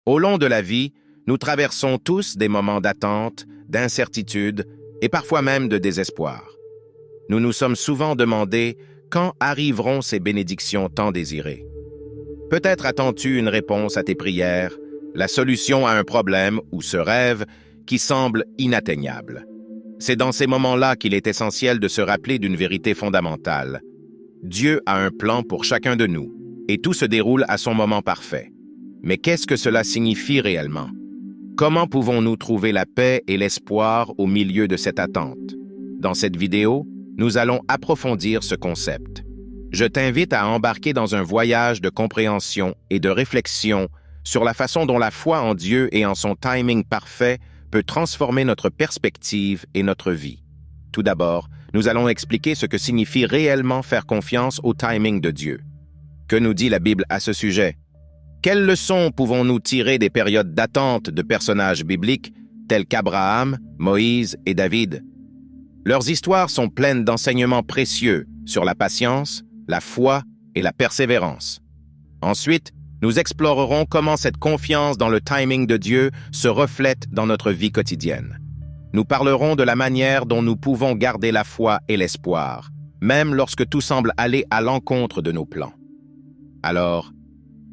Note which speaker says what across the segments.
Speaker 1: Au long de la vie, nous traversons tous des moments d'attente, d'incertitude et parfois même de désespoir. Nous nous sommes souvent demandé quand arriveront ces bénédictions tant désirées. Peut-être attends-tu une réponse à tes prières, la solution à un problème ou ce rêve qui semble inatteignable. C'est dans ces moments-là qu'il est essentiel de se rappeler d'une vérité fondamentale. Dieu a un plan pour chacun de nous, et tout se déroule à son moment parfait. Mais qu'est-ce que cela signifie réellement? Comment pouvons-nous trouver la paix et l'espoir au milieu de cette attente? Dans cette vidéo, nous allons approfondir ce concept. Je t'invite à embarquer dans un voyage de compréhension et de réflexion sur la façon dont la foi en Dieu et en son timing parfait peut transformer notre perspective et notre vie. Tout d'abord, nous allons expliquer ce que signifie réellement faire confiance au timing de Dieu. Que nous dit la Bible à ce sujet? Quelles leçons pouvons-nous tirer des périodes d'attente de personnages bibliques tels qu'Abraham, Moïse et David? Leurs histoires sont pleines d'enseignements précieux sur la patience, la foi et la persévérance. Ensuite, nous explorerons comment cette confiance dans le timing de Dieu se reflète dans notre vie quotidienne. Nous parlerons de la manière dont nous pouvons garder la foi et l'espoir, même lorsque tout semble aller à l'encontre de nos plans. Alors,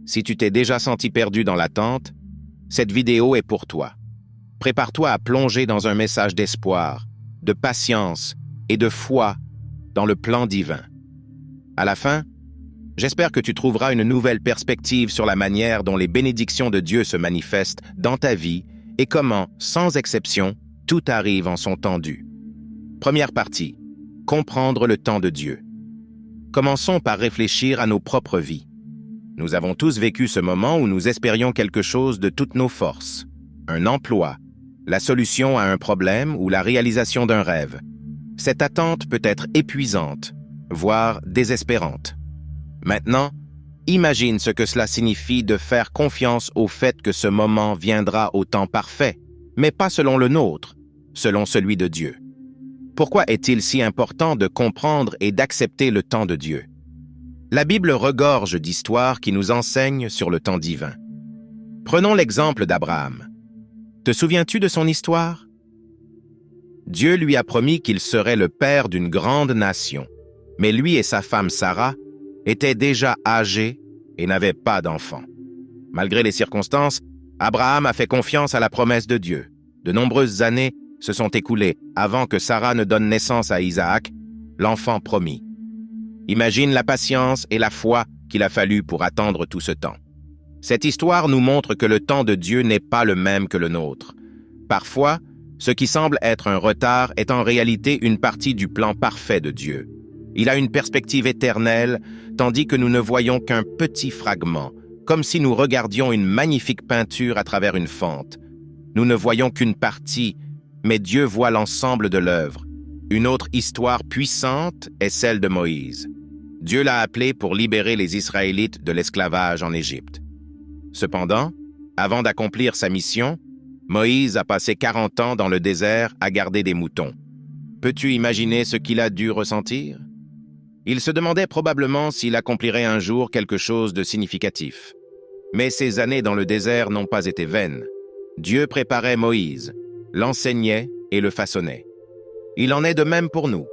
Speaker 1: si tu t'es déjà senti perdu dans l'attente, cette vidéo est pour toi. Prépare-toi à plonger dans un message d'espoir, de patience et de foi dans le plan divin. À la fin, j'espère que tu trouveras une nouvelle perspective sur la manière dont les bénédictions de Dieu se manifestent dans ta vie et comment, sans exception, tout arrive en son temps dû. Première partie, comprendre le temps de Dieu. Commençons par réfléchir à nos propres vies. Nous avons tous vécu ce moment où nous espérions quelque chose de toutes nos forces. Un emploi, la solution à un problème ou la réalisation d'un rêve. Cette attente peut être épuisante, voire désespérante. Maintenant, imagine ce que cela signifie de faire confiance au fait que ce moment viendra au temps parfait, mais pas selon le nôtre, selon celui de Dieu. Pourquoi est-il si important de comprendre et d'accepter le temps de Dieu? La Bible regorge d'histoires qui nous enseignent sur le temps divin. Prenons l'exemple d'Abraham. Te souviens-tu de son histoire? Dieu lui a promis qu'il serait le père d'une grande nation, mais lui et sa femme Sarah étaient déjà âgés et n'avaient pas d'enfants. Malgré les circonstances, Abraham a fait confiance à la promesse de Dieu. De nombreuses années se sont écoulées avant que Sarah ne donne naissance à Isaac, l'enfant promis. Imagine la patience et la foi qu'il a fallu pour attendre tout ce temps. Cette histoire nous montre que le temps de Dieu n'est pas le même que le nôtre. Parfois, ce qui semble être un retard est en réalité une partie du plan parfait de Dieu. Il a une perspective éternelle, tandis que nous ne voyons qu'un petit fragment, comme si nous regardions une magnifique peinture à travers une fente. Nous ne voyons qu'une partie, mais Dieu voit l'ensemble de l'œuvre. Une autre histoire puissante est celle de Moïse. Dieu l'a appelé pour libérer les Israélites de l'esclavage en Égypte. Cependant, avant d'accomplir sa mission, Moïse a passé 40 ans dans le désert à garder des moutons. Peux-tu imaginer ce qu'il a dû ressentir? Il se demandait probablement s'il accomplirait un jour quelque chose de significatif. Mais ces années dans le désert n'ont pas été vaines. Dieu préparait Moïse, l'enseignait et le façonnait. Il en est de même pour nous.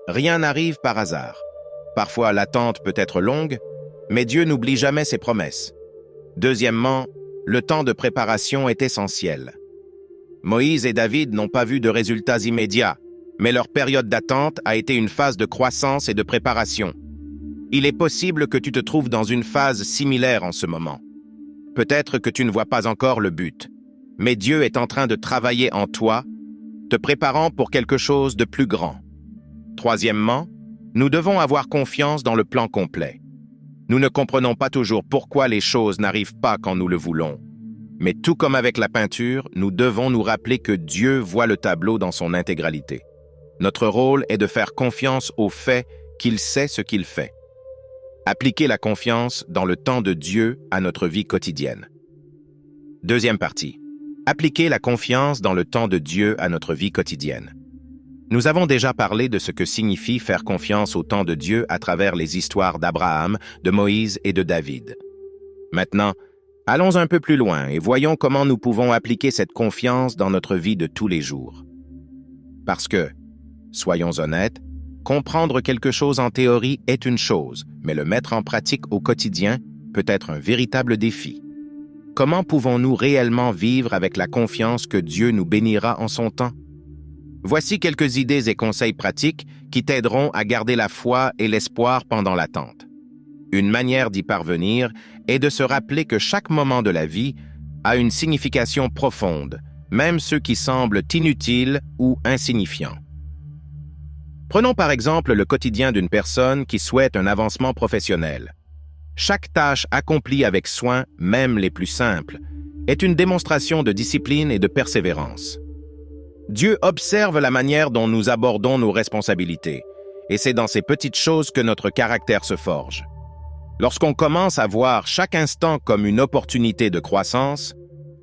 Speaker 1: Rien n'arrive par hasard. Parfois, l'attente peut être longue, mais Dieu n'oublie jamais ses promesses. Deuxièmement, le temps de préparation est essentiel. Moïse et David n'ont pas vu de résultats immédiats, mais leur période d'attente a été une phase de croissance et de préparation. Il est possible que tu te trouves dans une phase similaire en ce moment. Peut-être que tu ne vois pas encore le but, mais Dieu est en train de travailler en toi, te préparant pour quelque chose de plus grand. Troisièmement, nous devons avoir confiance dans le plan complet. Nous ne comprenons pas toujours pourquoi les choses n'arrivent pas quand nous le voulons. Mais tout comme avec la peinture, nous devons nous rappeler que Dieu voit le tableau dans son intégralité. Notre rôle est de faire confiance au fait qu'il sait ce qu'il fait. Appliquer la confiance dans le temps de Dieu à notre vie quotidienne. Deuxième partie. Appliquer la confiance dans le temps de Dieu à notre vie quotidienne. Nous avons déjà parlé de ce que signifie faire confiance au temps de Dieu à travers les histoires d'Abraham, de Moïse et de David. Maintenant, Allons un peu plus loin et voyons comment nous pouvons appliquer cette confiance dans notre vie de tous les jours. Parce que, soyons honnêtes, comprendre quelque chose en théorie est une chose, mais le mettre en pratique au quotidien peut être un véritable défi. Comment pouvons-nous réellement vivre avec la confiance que Dieu nous bénira en son temps? Voici quelques idées et conseils pratiques qui t'aideront à garder la foi et l'espoir pendant l'attente. Une manière d'y parvenir est de se rappeler que chaque moment de la vie a une signification profonde, même ceux qui semblent inutiles ou insignifiants. Prenons par exemple le quotidien d'une personne qui souhaite un avancement professionnel. Chaque tâche accomplie avec soin, même les plus simples, est une démonstration de discipline et de persévérance. Dieu observe la manière dont nous abordons nos responsabilités, et c'est dans ces petites choses que notre caractère se forge. Lorsqu'on commence à voir chaque instant comme une opportunité de croissance,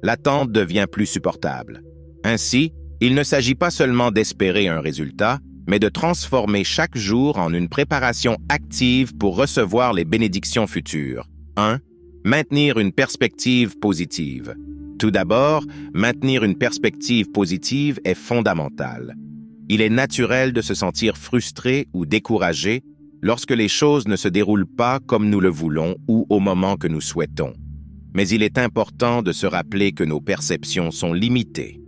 Speaker 1: l'attente devient plus supportable. Ainsi, il ne s'agit pas seulement d'espérer un résultat, mais de transformer chaque jour en une préparation active pour recevoir les bénédictions futures. 1. Maintenir une perspective positive. Tout d'abord, maintenir une perspective positive est fondamental. Il est naturel de se sentir frustré ou découragé lorsque les choses ne se déroulent pas comme nous le voulons ou au moment que nous souhaitons. Mais il est important de se rappeler que nos perceptions sont limitées.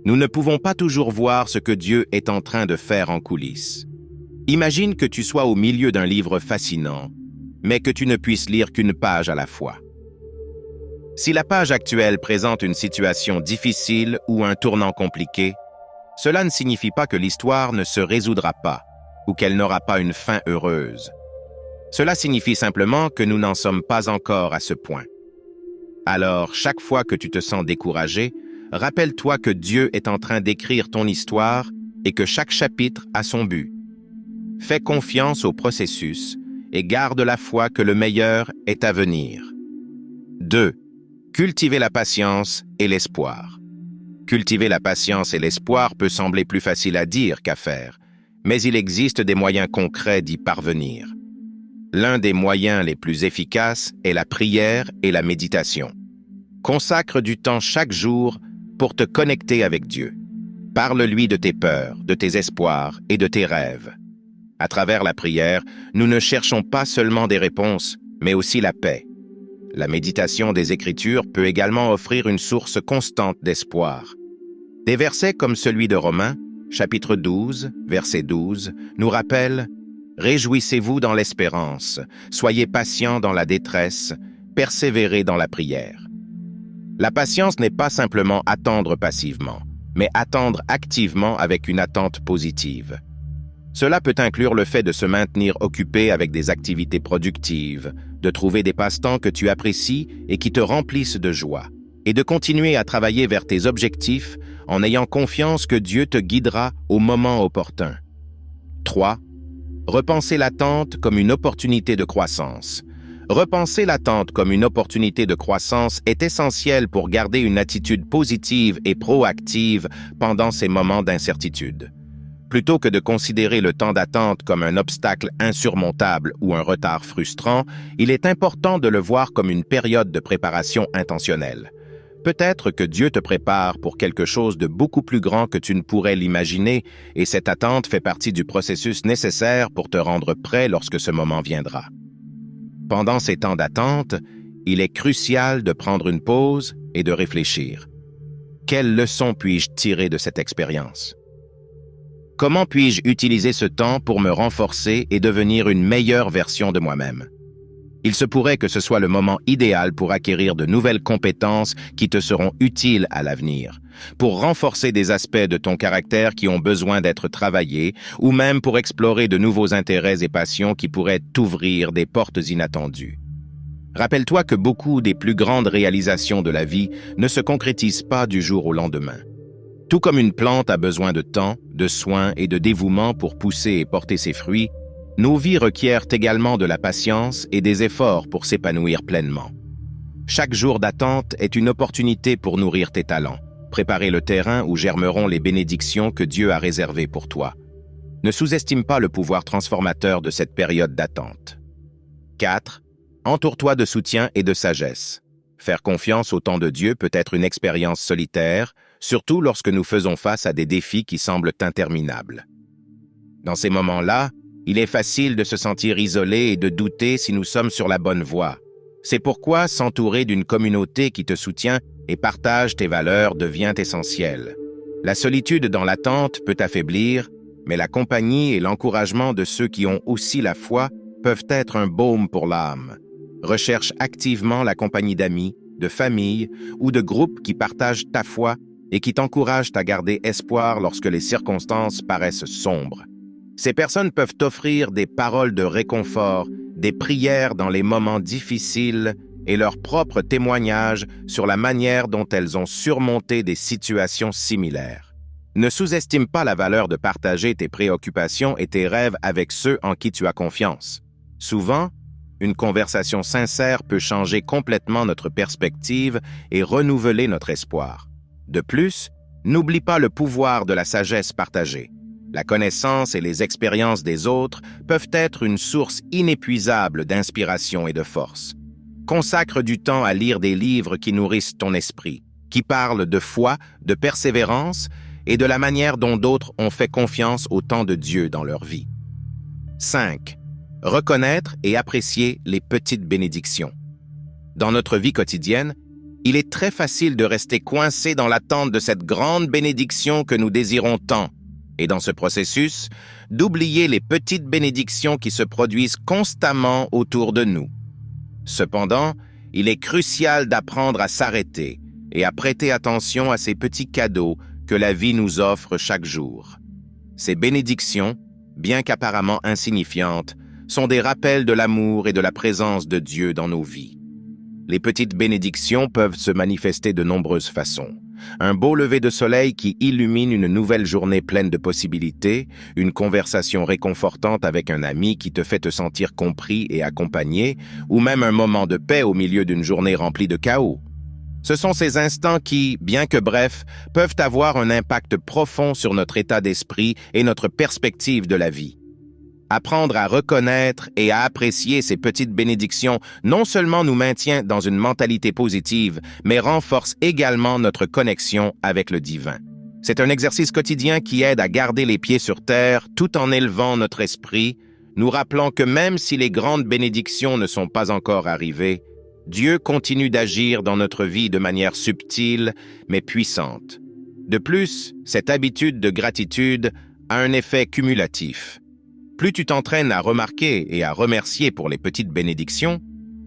Speaker 1: Nous ne pouvons pas toujours voir ce que Dieu est en train de faire en coulisses. Imagine que tu sois au milieu d'un livre fascinant, mais que tu ne puisses lire qu'une page à la fois. Si la page actuelle présente une situation difficile ou un tournant compliqué, cela ne signifie pas que l'histoire ne se résoudra pas ou qu'elle n'aura pas une fin heureuse. Cela signifie simplement que nous n'en sommes pas encore à ce point. Alors, chaque fois que tu te sens découragé, rappelle-toi que Dieu est en train d'écrire ton histoire et que chaque chapitre a son but. Fais confiance au processus et garde la foi que le meilleur est à venir. 2. Cultiver la patience et l'espoir. Cultiver la patience et l'espoir peut sembler plus facile à dire qu'à faire, mais il existe des moyens concrets d'y parvenir. L'un des moyens les plus efficaces est la prière et la méditation. Consacre du temps chaque jour pour te connecter avec Dieu. Parle-lui de tes peurs, de tes espoirs et de tes rêves. À travers la prière, nous ne cherchons pas seulement des réponses, mais aussi la paix. La méditation des Écritures peut également offrir une source constante d'espoir. Des versets comme celui de Romains, chapitre 12, verset 12, nous rappellent « Réjouissez-vous dans l'espérance, soyez patients dans la détresse, persévérez dans la prière. » La patience n'est pas simplement attendre passivement, mais attendre activement avec une attente positive. Cela peut inclure le fait de se maintenir occupé avec des activités productives, de trouver des passe-temps que tu apprécies et qui te remplissent de joie, et de continuer à travailler vers tes objectifs en ayant confiance que Dieu te guidera au moment opportun. 3. Repenser l'attente comme une opportunité de croissance. Repenser l'attente comme une opportunité de croissance est essentiel pour garder une attitude positive et proactive pendant ces moments d'incertitude. Plutôt que de considérer le temps d'attente comme un obstacle insurmontable ou un retard frustrant, il est important de le voir comme une période de préparation intentionnelle. Peut-être que Dieu te prépare pour quelque chose de beaucoup plus grand que tu ne pourrais l'imaginer, et cette attente fait partie du processus nécessaire pour te rendre prêt lorsque ce moment viendra. Pendant ces temps d'attente, il est crucial de prendre une pause et de réfléchir. Quelle leçon puis-je tirer de cette expérience? Comment puis-je utiliser ce temps pour me renforcer et devenir une meilleure version de moi-même? Il se pourrait que ce soit le moment idéal pour acquérir de nouvelles compétences qui te seront utiles à l'avenir, pour renforcer des aspects de ton caractère qui ont besoin d'être travaillés, ou même pour explorer de nouveaux intérêts et passions qui pourraient t'ouvrir des portes inattendues. Rappelle-toi que beaucoup des plus grandes réalisations de la vie ne se concrétisent pas du jour au lendemain. Tout comme une plante a besoin de temps, de soins et de dévouement pour pousser et porter ses fruits, nos vies requièrent également de la patience et des efforts pour s'épanouir pleinement. Chaque jour d'attente est une opportunité pour nourrir tes talents, préparer le terrain où germeront les bénédictions que Dieu a réservées pour toi. Ne sous-estime pas le pouvoir transformateur de cette période d'attente. 4. Entoure-toi de soutien et de sagesse. Faire confiance au temps de Dieu peut être une expérience solitaire, surtout lorsque nous faisons face à des défis qui semblent interminables. Dans ces moments-là, il est facile de se sentir isolé et de douter si nous sommes sur la bonne voie. C'est pourquoi s'entourer d'une communauté qui te soutient et partage tes valeurs devient essentiel. La solitude dans l'attente peut affaiblir, mais la compagnie et l'encouragement de ceux qui ont aussi la foi peuvent être un baume pour l'âme. Recherche activement la compagnie d'amis, de familles ou de groupes qui partagent ta foi et qui t'encouragent à garder espoir lorsque les circonstances paraissent sombres. Ces personnes peuvent t'offrir des paroles de réconfort, des prières dans les moments difficiles et leurs propres témoignages sur la manière dont elles ont surmonté des situations similaires. Ne sous-estime pas la valeur de partager tes préoccupations et tes rêves avec ceux en qui tu as confiance. Souvent, une conversation sincère peut changer complètement notre perspective et renouveler notre espoir. De plus, n'oublie pas le pouvoir de la sagesse partagée. La connaissance et les expériences des autres peuvent être une source inépuisable d'inspiration et de force. Consacre du temps à lire des livres qui nourrissent ton esprit, qui parlent de foi, de persévérance et de la manière dont d'autres ont fait confiance au temps de Dieu dans leur vie. 5. Reconnaître et apprécier les petites bénédictions. Dans notre vie quotidienne, il est très facile de rester coincé dans l'attente de cette grande bénédiction que nous désirons tant, et dans ce processus, d'oublier les petites bénédictions qui se produisent constamment autour de nous. Cependant, il est crucial d'apprendre à s'arrêter et à prêter attention à ces petits cadeaux que la vie nous offre chaque jour. Ces bénédictions, bien qu'apparemment insignifiantes, sont des rappels de l'amour et de la présence de Dieu dans nos vies. Les petites bénédictions peuvent se manifester de nombreuses façons. Un beau lever de soleil qui illumine une nouvelle journée pleine de possibilités, une conversation réconfortante avec un ami qui te fait te sentir compris et accompagné, ou même un moment de paix au milieu d'une journée remplie de chaos. Ce sont ces instants qui, bien que brefs, peuvent avoir un impact profond sur notre état d'esprit et notre perspective de la vie. Apprendre à reconnaître et à apprécier ces petites bénédictions non seulement nous maintient dans une mentalité positive, mais renforce également notre connexion avec le divin. C'est un exercice quotidien qui aide à garder les pieds sur terre tout en élevant notre esprit, nous rappelant que même si les grandes bénédictions ne sont pas encore arrivées, Dieu continue d'agir dans notre vie de manière subtile mais puissante. De plus, cette habitude de gratitude a un effet cumulatif. Plus tu t'entraînes à remarquer et à remercier pour les petites bénédictions,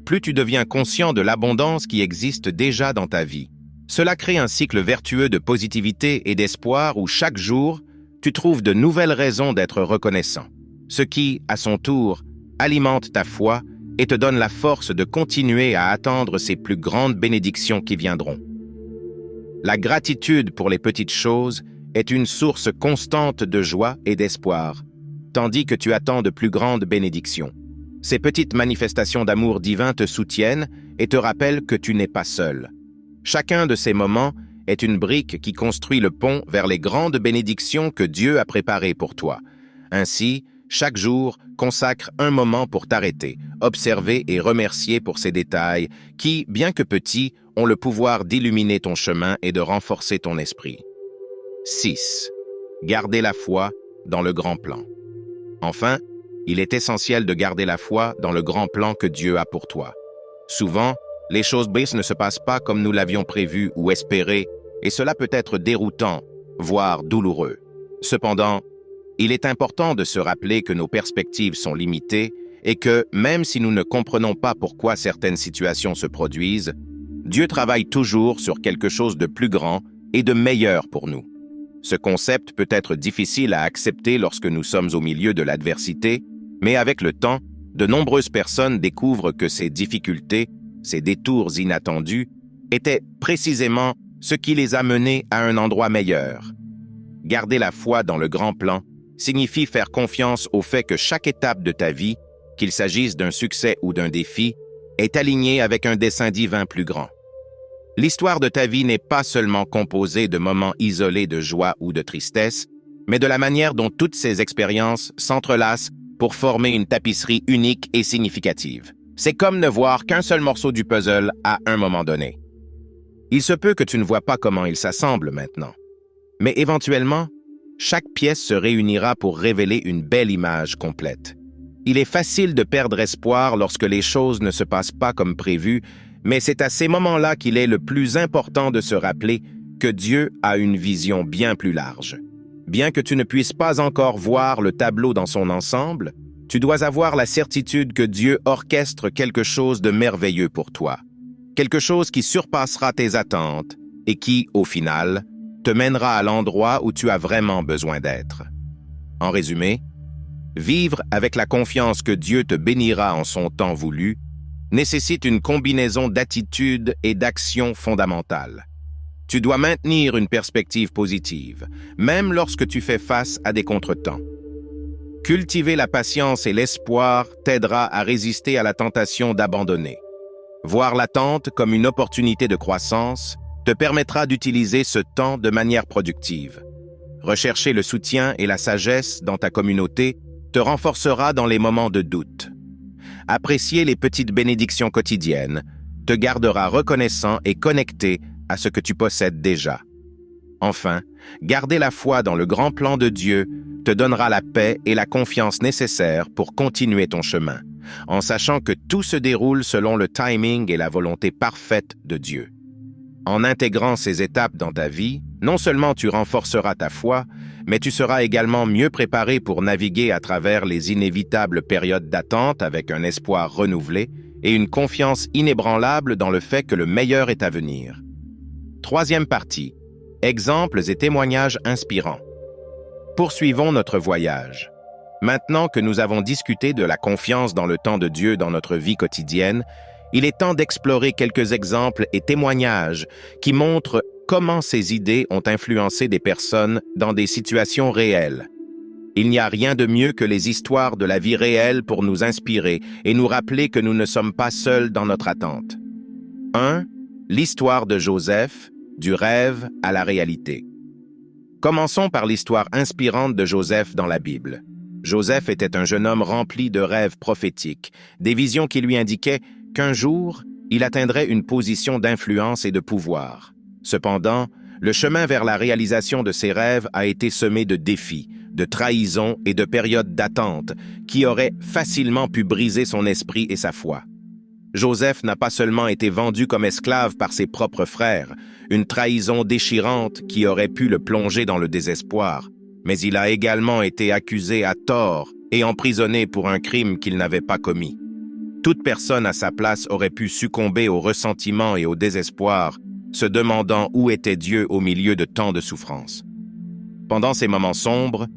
Speaker 1: plus tu deviens conscient de l'abondance qui existe déjà dans ta vie. Cela crée un cycle vertueux de positivité et d'espoir où chaque jour, tu trouves de nouvelles raisons d'être reconnaissant, ce qui, à son tour, alimente ta foi et te donne la force de continuer à attendre ces plus grandes bénédictions qui viendront. La gratitude pour les petites choses est une source constante de joie et d'espoir, tandis que tu attends de plus grandes bénédictions. Ces petites manifestations d'amour divin te soutiennent et te rappellent que tu n'es pas seul. Chacun de ces moments est une brique qui construit le pont vers les grandes bénédictions que Dieu a préparées pour toi. Ainsi, chaque jour, consacre un moment pour t'arrêter, observer et remercier pour ces détails qui, bien que petits, ont le pouvoir d'illuminer ton chemin et de renforcer ton esprit. 6. Garder la foi dans le grand plan. Enfin, il est essentiel de garder la foi dans le grand plan que Dieu a pour toi. Souvent, les choses ne se passent pas comme nous l'avions prévu ou espéré, et cela peut être déroutant, voire douloureux. Cependant, il est important de se rappeler que nos perspectives sont limitées et que, même si nous ne comprenons pas pourquoi certaines situations se produisent, Dieu travaille toujours sur quelque chose de plus grand et de meilleur pour nous. Ce concept peut être difficile à accepter lorsque nous sommes au milieu de l'adversité, mais avec le temps, de nombreuses personnes découvrent que ces difficultés, ces détours inattendus, étaient précisément ce qui les a menés à un endroit meilleur. Garder la foi dans le grand plan signifie faire confiance au fait que chaque étape de ta vie, qu'il s'agisse d'un succès ou d'un défi, est alignée avec un dessein divin plus grand. L'histoire de ta vie n'est pas seulement composée de moments isolés de joie ou de tristesse, mais de la manière dont toutes ces expériences s'entrelacent pour former une tapisserie unique et significative. C'est comme ne voir qu'un seul morceau du puzzle à un moment donné. Il se peut que tu ne vois pas comment il s'assemble maintenant. Mais éventuellement, chaque pièce se réunira pour révéler une belle image complète. Il est facile de perdre espoir lorsque les choses ne se passent pas comme prévu, mais c'est à ces moments-là qu'il est le plus important de se rappeler que Dieu a une vision bien plus large. Bien que tu ne puisses pas encore voir le tableau dans son ensemble, tu dois avoir la certitude que Dieu orchestre quelque chose de merveilleux pour toi. Quelque chose qui surpassera tes attentes et qui, au final, te mènera à l'endroit où tu as vraiment besoin d'être. En résumé, vivre avec la confiance que Dieu te bénira en son temps voulu nécessite une combinaison d'attitude et d'action fondamentales. Tu dois maintenir une perspective positive, même lorsque tu fais face à des contretemps. Cultiver la patience et l'espoir t'aidera à résister à la tentation d'abandonner. Voir l'attente comme une opportunité de croissance te permettra d'utiliser ce temps de manière productive. Rechercher le soutien et la sagesse dans ta communauté te renforcera dans les moments de doute. Apprécier les petites bénédictions quotidiennes te gardera reconnaissant et connecté à ce que tu possèdes déjà. Enfin, garder la foi dans le grand plan de Dieu te donnera la paix et la confiance nécessaires pour continuer ton chemin, en sachant que tout se déroule selon le timing et la volonté parfaite de Dieu. En intégrant ces étapes dans ta vie, non seulement tu renforceras ta foi, mais tu seras également mieux préparé pour naviguer à travers les inévitables périodes d'attente avec un espoir renouvelé et une confiance inébranlable dans le fait que le meilleur est à venir. Troisième partie, exemples et témoignages inspirants. Poursuivons notre voyage. Maintenant que nous avons discuté de la confiance dans le temps de Dieu dans notre vie quotidienne, il est temps d'explorer quelques exemples et témoignages qui montrent comment ces idées ont influencé des personnes dans des situations réelles. Il n'y a rien de mieux que les histoires de la vie réelle pour nous inspirer et nous rappeler que nous ne sommes pas seuls dans notre attente. 1. L'histoire de Joseph, du rêve à la réalité. Commençons par l'histoire inspirante de Joseph dans la Bible. Joseph était un jeune homme rempli de rêves prophétiques, des visions qui lui indiquaient qu'un jour, il atteindrait une position d'influence et de pouvoir. Cependant, le chemin vers la réalisation de ses rêves a été semé de défis, de trahisons et de périodes d'attente qui auraient facilement pu briser son esprit et sa foi. Joseph n'a pas seulement été vendu comme esclave par ses propres frères, une trahison déchirante qui aurait pu le plonger dans le désespoir, mais il a également été accusé à tort et emprisonné pour un crime qu'il n'avait pas commis. Toute personne à sa place aurait pu succomber au ressentiment et au désespoir, se demandant où était Dieu au milieu de tant de souffrances. Pendant ces moments sombres,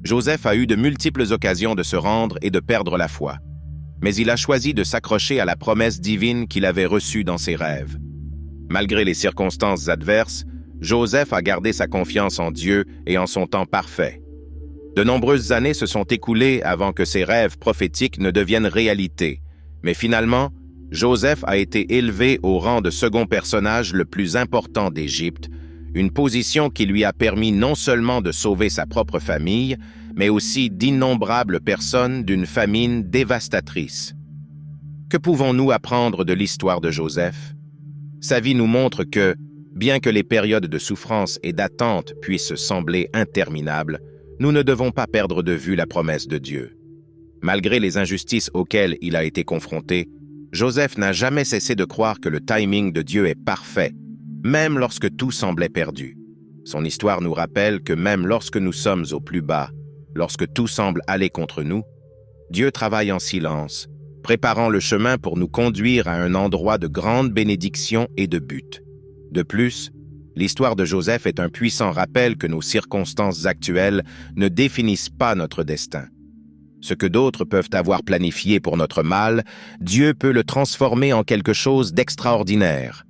Speaker 1: Joseph a eu de multiples occasions de se rendre et de perdre la foi. Mais il a choisi de s'accrocher à la promesse divine qu'il avait reçue dans ses rêves. Malgré les circonstances adverses, Joseph a gardé sa confiance en Dieu et en son temps parfait. De nombreuses années se sont écoulées avant que ses rêves prophétiques ne deviennent réalité. Mais finalement, Joseph a été élevé au rang de second personnage le plus important d'Égypte, une position qui lui a permis non seulement de sauver sa propre famille, mais aussi d'innombrables personnes d'une famine dévastatrice. Que pouvons-nous apprendre de l'histoire de Joseph? Sa vie nous montre que, bien que les périodes de souffrance et d'attente puissent sembler interminables, nous ne devons pas perdre de vue la promesse de Dieu. Malgré les injustices auxquelles il a été confronté, Joseph n'a jamais cessé de croire que le timing de Dieu est parfait, même lorsque tout semblait perdu. Son histoire nous rappelle que même lorsque nous sommes au plus bas, lorsque tout semble aller contre nous, Dieu travaille en silence, préparant le chemin pour nous conduire à un endroit de grande bénédiction et de but. De plus, l'histoire de Joseph est un puissant rappel que nos circonstances actuelles ne définissent pas notre destin. Ce que d'autres peuvent avoir planifié pour notre mal, Dieu peut le transformer en quelque chose d'extraordinaire.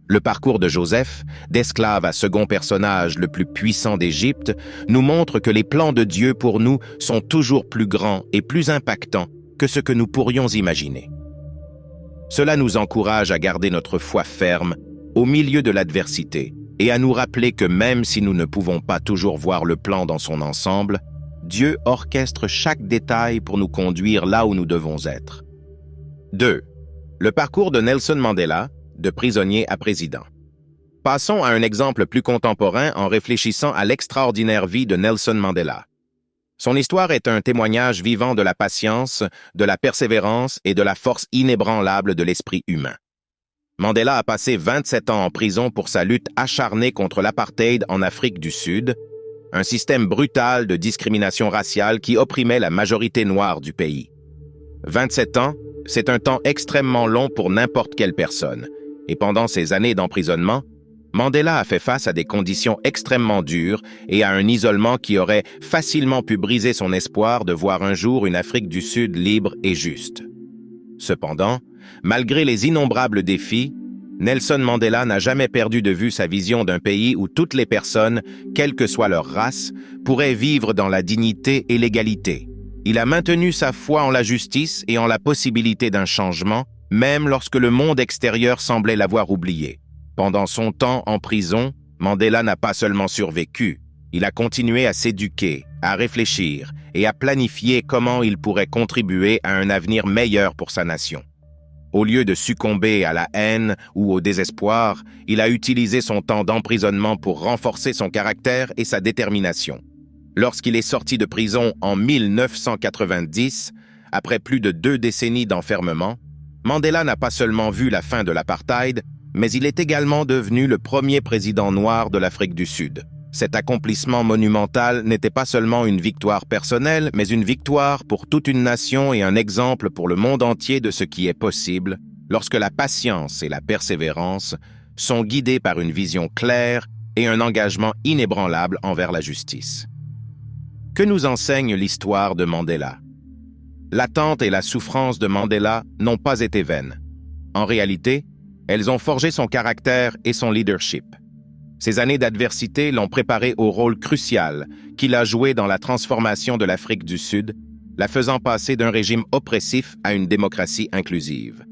Speaker 1: Le parcours de Joseph, d'esclave à second personnage le plus puissant d'Égypte, nous montre que les plans de Dieu pour nous sont toujours plus grands et plus impactants que ce que nous pourrions imaginer. Cela nous encourage à garder notre foi ferme au milieu de l'adversité et à nous rappeler que même si nous ne pouvons pas toujours voir le plan dans son ensemble, Dieu orchestre chaque détail pour nous conduire là où nous devons être. 2. Le parcours de Nelson Mandela, de prisonnier à président. Passons à un exemple plus contemporain en réfléchissant à l'extraordinaire vie de Nelson Mandela. Son histoire est un témoignage vivant de la patience, de la persévérance et de la force inébranlable de l'esprit humain. Mandela a passé 27 ans en prison pour sa lutte acharnée contre l'apartheid en Afrique du Sud, un système brutal de discrimination raciale qui opprimait la majorité noire du pays. 27 ans, c'est un temps extrêmement long pour n'importe quelle personne, et pendant ces années d'emprisonnement, Mandela a fait face à des conditions extrêmement dures et à un isolement qui aurait facilement pu briser son espoir de voir un jour une Afrique du Sud libre et juste. Cependant, malgré les innombrables défis, Nelson Mandela n'a jamais perdu de vue sa vision d'un pays où toutes les personnes, quelle que soit leur race, pourraient vivre dans la dignité et l'égalité. Il a maintenu sa foi en la justice et en la possibilité d'un changement, même lorsque le monde extérieur semblait l'avoir oublié. Pendant son temps en prison, Mandela n'a pas seulement survécu, il a continué à s'éduquer, à réfléchir et à planifier comment il pourrait contribuer à un avenir meilleur pour sa nation. Au lieu de succomber à la haine ou au désespoir, il a utilisé son temps d'emprisonnement pour renforcer son caractère et sa détermination. Lorsqu'il est sorti de prison en 1990, après plus de 2 décennies d'enfermement, Mandela n'a pas seulement vu la fin de l'apartheid, mais il est également devenu le premier président noir de l'Afrique du Sud. Cet accomplissement monumental n'était pas seulement une victoire personnelle, mais une victoire pour toute une nation et un exemple pour le monde entier de ce qui est possible lorsque la patience et la persévérance sont guidées par une vision claire et un engagement inébranlable envers la justice. Que nous enseigne l'histoire de Mandela? L'attente et la souffrance de Mandela n'ont pas été vaines. En réalité, elles ont forgé son caractère et son leadership. Ces années d'adversité l'ont préparé au rôle crucial qu'il a joué dans la transformation de l'Afrique du Sud, la faisant passer d'un régime oppressif à une démocratie inclusive.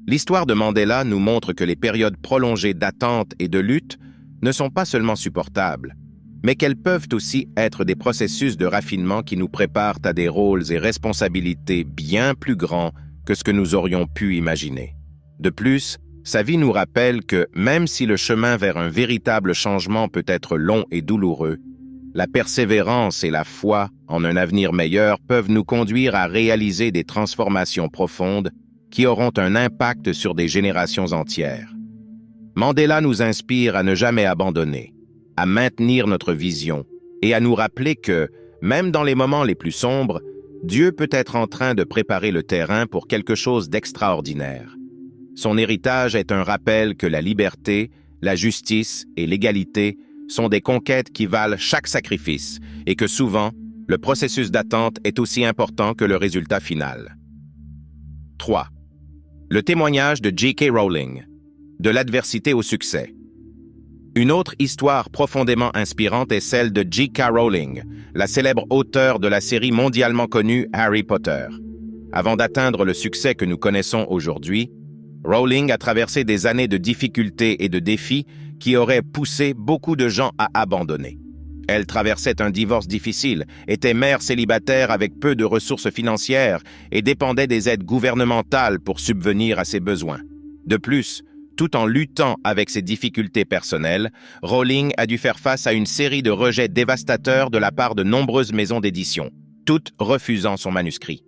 Speaker 1: L'histoire de Mandela nous montre que les périodes prolongées d'attente et de lutte ne sont pas seulement supportables, mais qu'elles peuvent aussi être des processus de raffinement qui nous préparent à des rôles et responsabilités bien plus grands que ce que nous aurions pu imaginer. De plus, sa vie nous rappelle que, même si le chemin vers un véritable changement peut être long et douloureux, la persévérance et la foi en un avenir meilleur peuvent nous conduire à réaliser des transformations profondes qui auront un impact sur des générations entières. Mandela nous inspire à ne jamais abandonner, à maintenir notre vision et à nous rappeler que, même dans les moments les plus sombres, Dieu peut être en train de préparer le terrain pour quelque chose d'extraordinaire. Son héritage est un rappel que la liberté, la justice et l'égalité sont des conquêtes qui valent chaque sacrifice et que souvent, le processus d'attente est aussi important que le résultat final. 3. Le témoignage de J.K. Rowling, de l'adversité au succès. Une autre histoire profondément inspirante est celle de J.K. Rowling, la célèbre auteure de la série mondialement connue Harry Potter. Avant d'atteindre le succès que nous connaissons aujourd'hui, Rowling a traversé des années de difficultés et de défis qui auraient poussé beaucoup de gens à abandonner. Elle traversait un divorce difficile, était mère célibataire avec peu de ressources financières et dépendait des aides gouvernementales pour subvenir à ses besoins. De plus, tout en luttant avec ses difficultés personnelles, Rowling a dû faire face à une série de rejets dévastateurs de la part de nombreuses maisons d'édition, toutes refusant son manuscrit.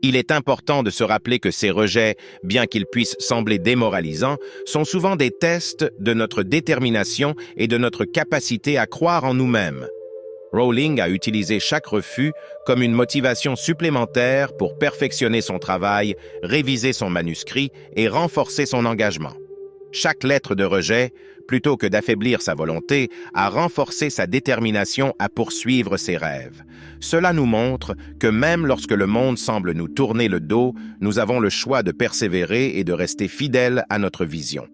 Speaker 1: Il est important de se rappeler que ces rejets, bien qu'ils puissent sembler démoralisants, sont souvent des tests de notre détermination et de notre capacité à croire en nous-mêmes. Rowling a utilisé chaque refus comme une motivation supplémentaire pour perfectionner son travail, réviser son manuscrit et renforcer son engagement. Chaque lettre de rejet, plutôt que d'affaiblir sa volonté, a renforcé sa détermination à poursuivre ses rêves. Cela nous montre que même lorsque le monde semble nous tourner le dos, nous avons le choix de persévérer et de rester fidèles à notre vision.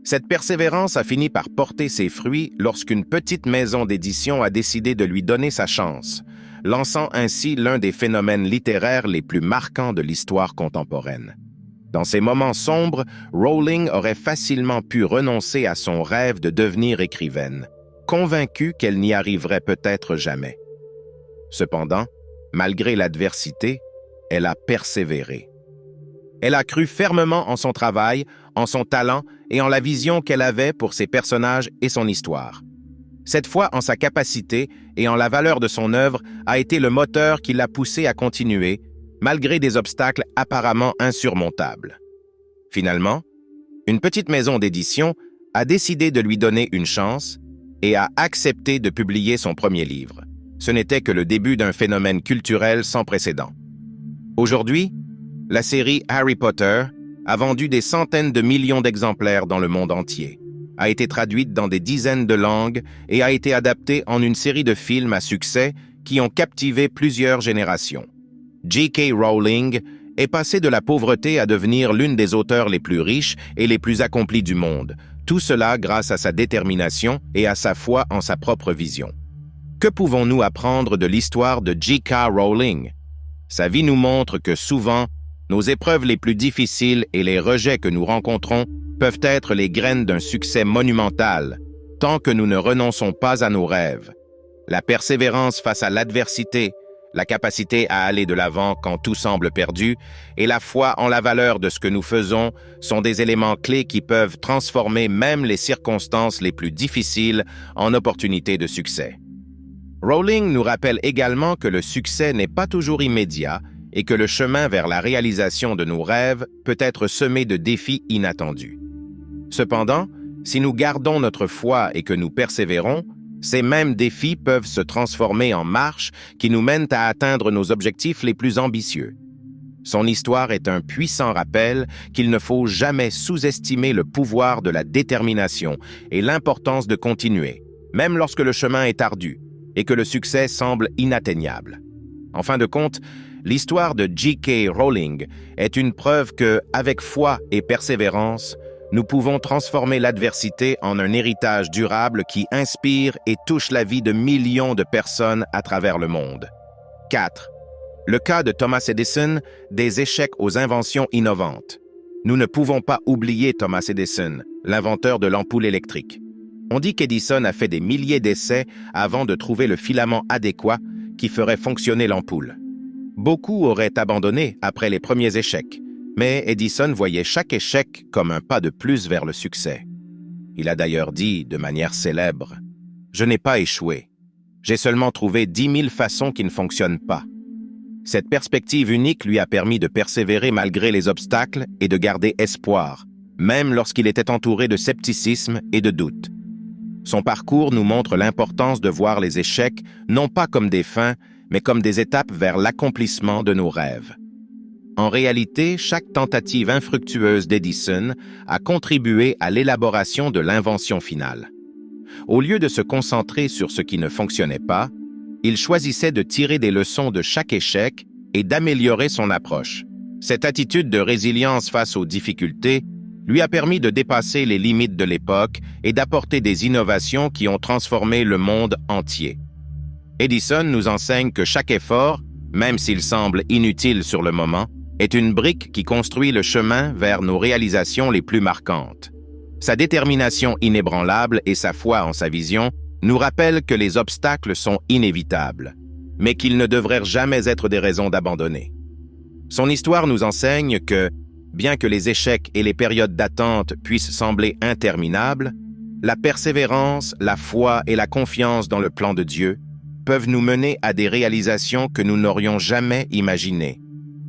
Speaker 1: Cette persévérance a fini par porter ses fruits lorsqu'une petite maison d'édition a décidé de lui donner sa chance, lançant ainsi l'un des phénomènes littéraires les plus marquants de l'histoire contemporaine. Dans ces moments sombres, Rowling aurait facilement pu renoncer à son rêve de devenir écrivaine, convaincue qu'elle n'y arriverait peut-être jamais. Cependant, malgré l'adversité, elle a persévéré. Elle a cru fermement en son travail, en son talent et en la vision qu'elle avait pour ses personnages et son histoire. Cette foi en sa capacité et en la valeur de son œuvre a été le moteur qui l'a poussée à continuer, malgré des obstacles apparemment insurmontables. Finalement, une petite maison d'édition a décidé de lui donner une chance et a accepté de publier son premier livre. Ce n'était que le début d'un phénomène culturel sans précédent. Aujourd'hui, la série Harry Potter a vendu des centaines de millions d'exemplaires dans le monde entier, a été traduite dans des dizaines de langues et a été adaptée en une série de films à succès qui ont captivé plusieurs générations. J.K. Rowling est passée de la pauvreté à devenir l'une des auteurs les plus riches et les plus accomplis du monde, tout cela grâce à sa détermination et à sa foi en sa propre vision. Que pouvons-nous apprendre de l'histoire de J.K. Rowling? Sa vie nous montre que souvent, nos épreuves les plus difficiles et les rejets que nous rencontrons peuvent être les graines d'un succès monumental, tant que nous ne renonçons pas à nos rêves. La persévérance face à l'adversité, la capacité à aller de l'avant quand tout semble perdu, et la foi en la valeur de ce que nous faisons sont des éléments clés qui peuvent transformer même les circonstances les plus difficiles en opportunités de succès. Rowling nous rappelle également que le succès n'est pas toujours immédiat et que le chemin vers la réalisation de nos rêves peut être semé de défis inattendus. Cependant, si nous gardons notre foi et que nous persévérons, ces mêmes défis peuvent se transformer en marches qui nous mènent à atteindre nos objectifs les plus ambitieux. Son histoire est un puissant rappel qu'il ne faut jamais sous-estimer le pouvoir de la détermination et l'importance de continuer, même lorsque le chemin est ardu et que le succès semble inatteignable. En fin de compte, l'histoire de J.K. Rowling est une preuve que, avec foi et persévérance, nous pouvons transformer l'adversité en un héritage durable qui inspire et touche la vie de millions de personnes à travers le monde. 4. Le cas de Thomas Edison, des échecs aux inventions innovantes. Nous ne pouvons pas oublier Thomas Edison, l'inventeur de l'ampoule électrique. On dit qu'Edison a fait des milliers d'essais avant de trouver le filament adéquat qui ferait fonctionner l'ampoule. Beaucoup auraient abandonné après les premiers échecs, mais Edison voyait chaque échec comme un pas de plus vers le succès. Il a d'ailleurs dit, de manière célèbre, « Je n'ai pas échoué. J'ai seulement trouvé 10 000 façons qui ne fonctionnent pas. » Cette perspective unique lui a permis de persévérer malgré les obstacles et de garder espoir, même lorsqu'il était entouré de scepticisme et de doutes. Son parcours nous montre l'importance de voir les échecs non pas comme des fins, mais comme des étapes vers l'accomplissement de nos rêves. En réalité, chaque tentative infructueuse d'Edison a contribué à l'élaboration de l'invention finale. Au lieu de se concentrer sur ce qui ne fonctionnait pas, il choisissait de tirer des leçons de chaque échec et d'améliorer son approche. Cette attitude de résilience face aux difficultés lui a permis de dépasser les limites de l'époque et d'apporter des innovations qui ont transformé le monde entier. Edison nous enseigne que chaque effort, même s'il semble inutile sur le moment, est une brique qui construit le chemin vers nos réalisations les plus marquantes. Sa détermination inébranlable et sa foi en sa vision nous rappellent que les obstacles sont inévitables, mais qu'ils ne devraient jamais être des raisons d'abandonner. Son histoire nous enseigne que, bien que les échecs et les périodes d'attente puissent sembler interminables, la persévérance, la foi et la confiance dans le plan de Dieu peuvent nous mener à des réalisations que nous n'aurions jamais imaginées.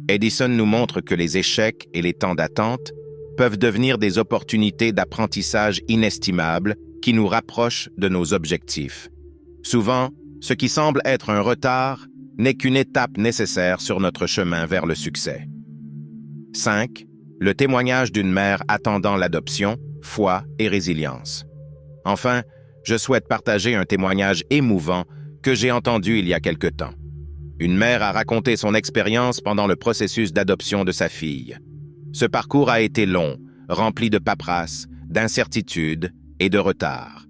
Speaker 1: Edison nous montre que les échecs et les temps d'attente peuvent devenir des opportunités d'apprentissage inestimables qui nous rapprochent de nos objectifs. Souvent, ce qui semble être un retard n'est qu'une étape nécessaire sur notre chemin vers le succès. 5. Le témoignage d'une mère attendant l'adoption, foi et résilience. Enfin, je souhaite partager un témoignage émouvant que j'ai entendu il y a quelque temps. Une mère a raconté son expérience pendant le processus d'adoption de sa fille. Ce parcours a été long, rempli de paperasse, d'incertitudes et de retard.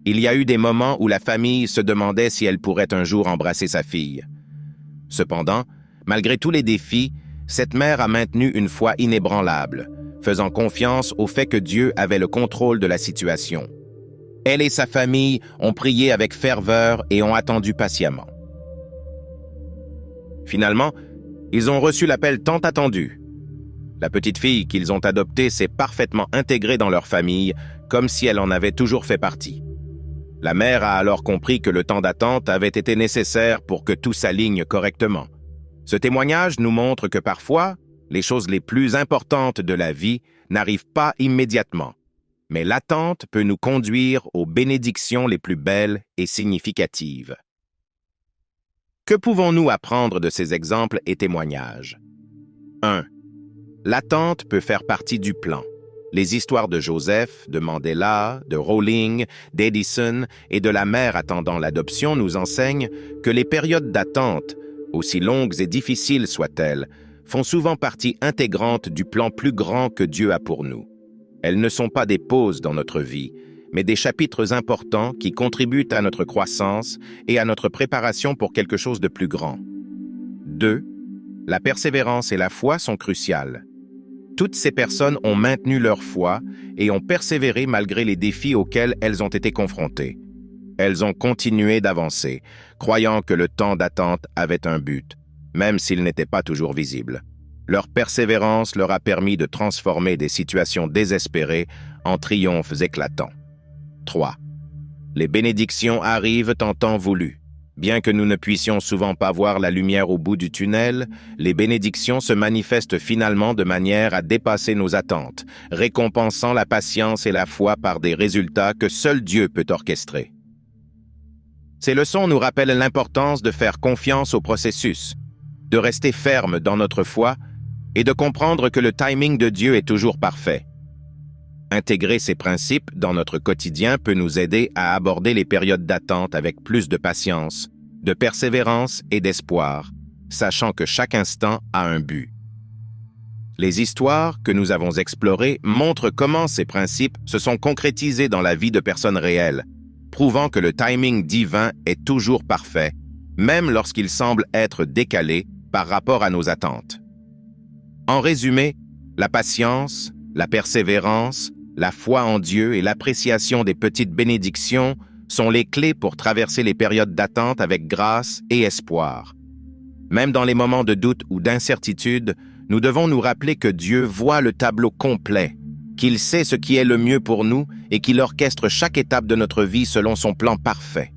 Speaker 1: Il y a eu des moments où la famille se demandait si elle pourrait un jour embrasser sa fille. Cependant, malgré tous les défis, cette mère a maintenu une foi inébranlable, faisant confiance au fait que Dieu avait le contrôle de la situation. Elle et sa famille ont prié avec ferveur et ont attendu patiemment. Finalement, ils ont reçu l'appel tant attendu. La petite fille qu'ils ont adoptée s'est parfaitement intégrée dans leur famille, comme si elle en avait toujours fait partie. La mère a alors compris que le temps d'attente avait été nécessaire pour que tout s'aligne correctement. Ce témoignage nous montre que parfois, les choses les plus importantes de la vie n'arrivent pas immédiatement, mais l'attente peut nous conduire aux bénédictions les plus belles et significatives. Que pouvons-nous apprendre de ces exemples et témoignages? 1. L'attente peut faire partie du plan. Les histoires de Joseph, de Mandela, de Rowling, d'Edison et de la mère attendant l'adoption nous enseignent que les périodes d'attente, aussi longues et difficiles soient-elles, font souvent partie intégrante du plan plus grand que Dieu a pour nous. Elles ne sont pas des pauses dans notre vie, mais des chapitres importants qui contribuent à notre croissance et à notre préparation pour quelque chose de plus grand. 2. La persévérance et la foi sont cruciales. Toutes ces personnes ont maintenu leur foi et ont persévéré malgré les défis auxquels elles ont été confrontées. Elles ont continué d'avancer, croyant que le temps d'attente avait un but, même s'il n'était pas toujours visible. Leur persévérance leur a permis de transformer des situations désespérées en triomphes éclatants. 3. Les bénédictions arrivent en temps voulu. Bien que nous ne puissions souvent pas voir la lumière au bout du tunnel, les bénédictions se manifestent finalement de manière à dépasser nos attentes, récompensant la patience et la foi par des résultats que seul Dieu peut orchestrer. Ces leçons nous rappellent l'importance de faire confiance au processus, de rester ferme dans notre foi et de comprendre que le timing de Dieu est toujours parfait. Intégrer ces principes dans notre quotidien peut nous aider à aborder les périodes d'attente avec plus de patience, de persévérance et d'espoir, sachant que chaque instant a un but. Les histoires que nous avons explorées montrent comment ces principes se sont concrétisés dans la vie de personnes réelles, prouvant que le timing divin est toujours parfait, même lorsqu'il semble être décalé par rapport à nos attentes. En résumé, la patience, la persévérance, la foi en Dieu et l'appréciation des petites bénédictions sont les clés pour traverser les périodes d'attente avec grâce et espoir. Même dans les moments de doute ou d'incertitude, nous devons nous rappeler que Dieu voit le tableau complet, qu'il sait ce qui est le mieux pour nous et qu'il orchestre chaque étape de notre vie selon son plan parfait.